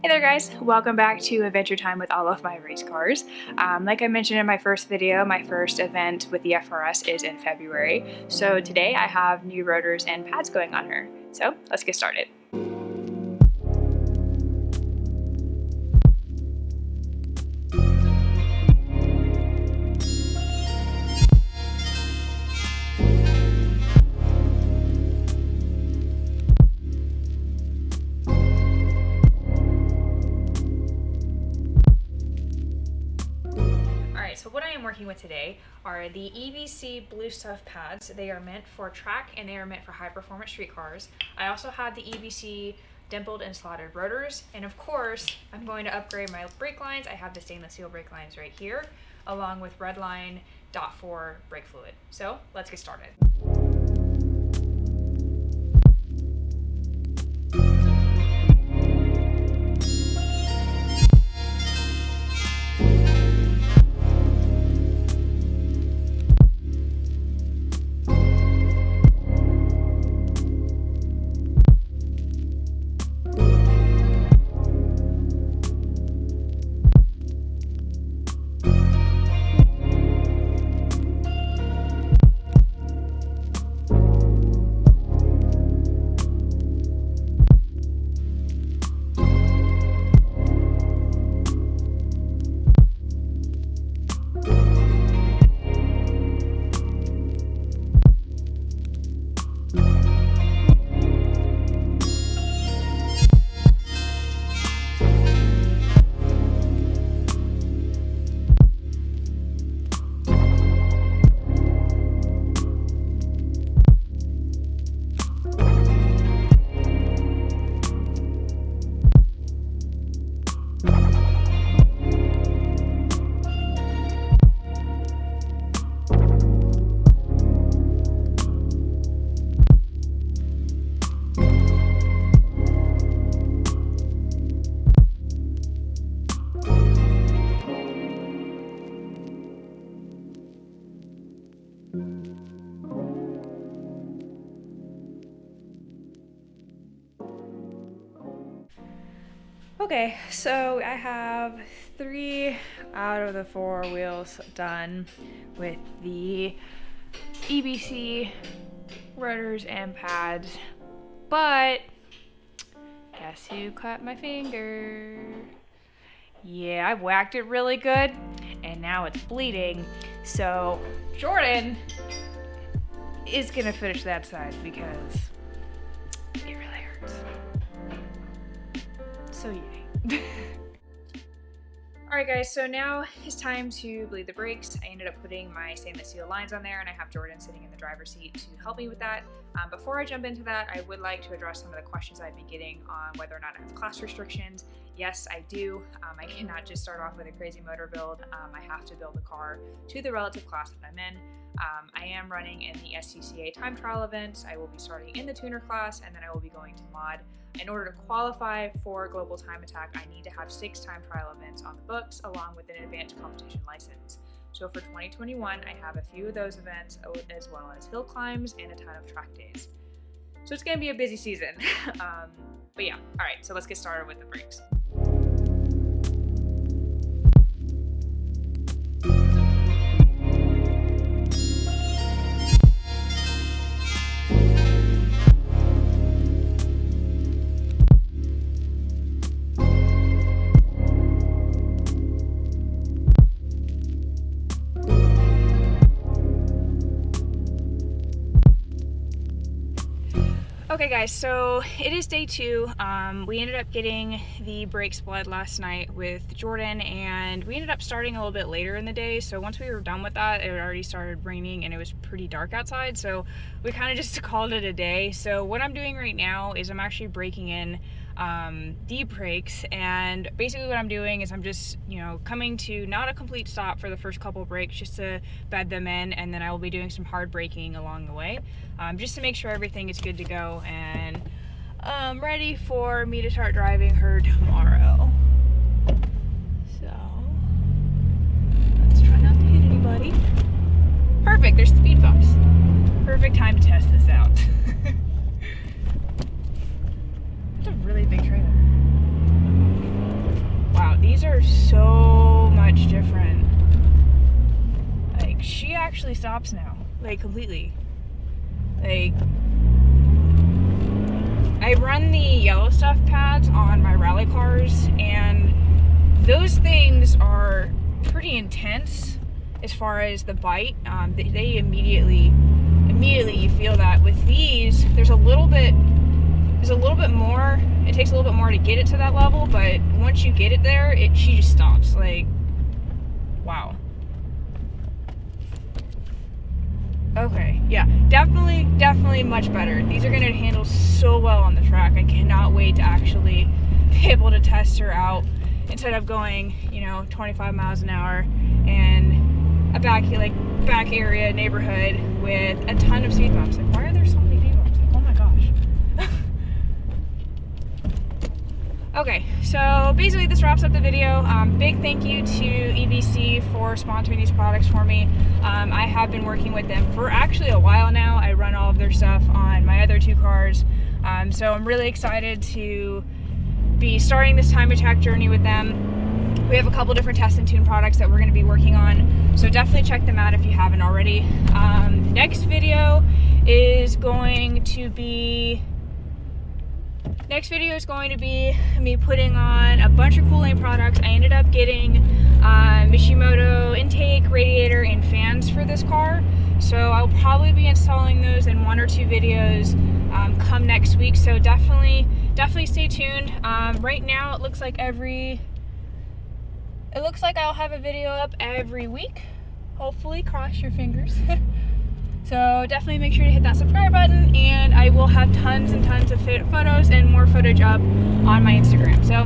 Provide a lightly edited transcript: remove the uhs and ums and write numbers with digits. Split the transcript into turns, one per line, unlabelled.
Hey there guys, welcome back to Adventure Time with all of my race cars. Like I mentioned in my first video, my first event with the FRS is in February. So today I have new rotors and pads going on her. So let's get started. So what I am working with today are the EBC Blue Stuff pads. They are meant for track and they are meant for high performance street cars. I also have the EBC dimpled and slotted rotors, and of course I'm going to upgrade my brake lines. I have the stainless steel brake lines right here, along with Redline .4 brake fluid. So let's get started. Okay, so I have 3 out of the 4 wheels done with the EBC rotors and pads, but guess who cut my finger? Yeah, I whacked it really good and now it's bleeding. So Jordan is gonna finish that side because it really hurts. So yay. Alright guys, so now it's time to bleed the brakes. I ended up putting my stainless steel lines on there and I have Jordan sitting in the driver's seat to help me with that. Before I jump into that, I would like to address some of the questions I've been getting on whether or not I have class restrictions. Yes, I do. I cannot just start off with a crazy motor build. I have to build a car to the relative class that I'm in. I am running in the SCCA time trial events. I will be starting in the tuner class and then I will be going to mod. In order to qualify for Global Time Attack, I need to have 6 time trial events on the books along with an advanced competition license. So for 2021, I have a few of those events as well as hill climbs and a ton of track days. So it's going to be a busy season. But yeah, all right, so let's get started with the brakes. Okay guys, so it is day 2. We ended up getting the brakes bled last night with Jordan and we ended up starting a little bit later in the day. So once we were done with that, it already started raining and it was pretty dark outside. So we kind of just called it a day. So what I'm doing right now is I'm actually breaking in the brakes, and basically what I'm doing is I'm just, coming to not a complete stop for the first couple brakes just to bed them in, and then I will be doing some hard braking along the way, just to make sure everything is good to go and ready for me to start driving her tomorrow. So let's try not to hit anybody. Perfect, there's speed bumps. Perfect time to test this out. It's a really big trailer. these are so much different. Like, she actually stops now, like, completely. Like, I run the yellow stuff pads on my rally cars, and those things are pretty intense as far as the bite. They immediately you feel that. With these, there's a little bit more. It takes a little bit more to get it to that level, but once you get it there, she just stops. Like, wow. Okay, yeah, definitely much better. These are gonna handle so well on the track. I cannot wait to actually be able to test her out instead of going, 25 miles an hour in a back area neighborhood with a ton of speed bumps. Like, why are there so many speed bumps? Like, oh my gosh. Okay, so basically this wraps up the video. Big thank you to EBC for sponsoring these products for me. I have been working with them for actually a while now. I run all of their stuff on my other 2 cars. So I'm really excited to be starting this time attack journey with them. We have a couple different test and tune products that we're going to be working on, so definitely check them out if you haven't already. Next video is going to be me putting on a bunch of cooling products. I ended up getting Mishimoto intake, radiator, and fans for this car, so I'll probably be installing those in 1 or 2 videos come next week, so definitely stay tuned. Right now it looks like I'll have a video up every week, hopefully, cross your fingers. So definitely make sure to hit that subscribe button, and I will have tons and tons of photos and more footage up on my Instagram. So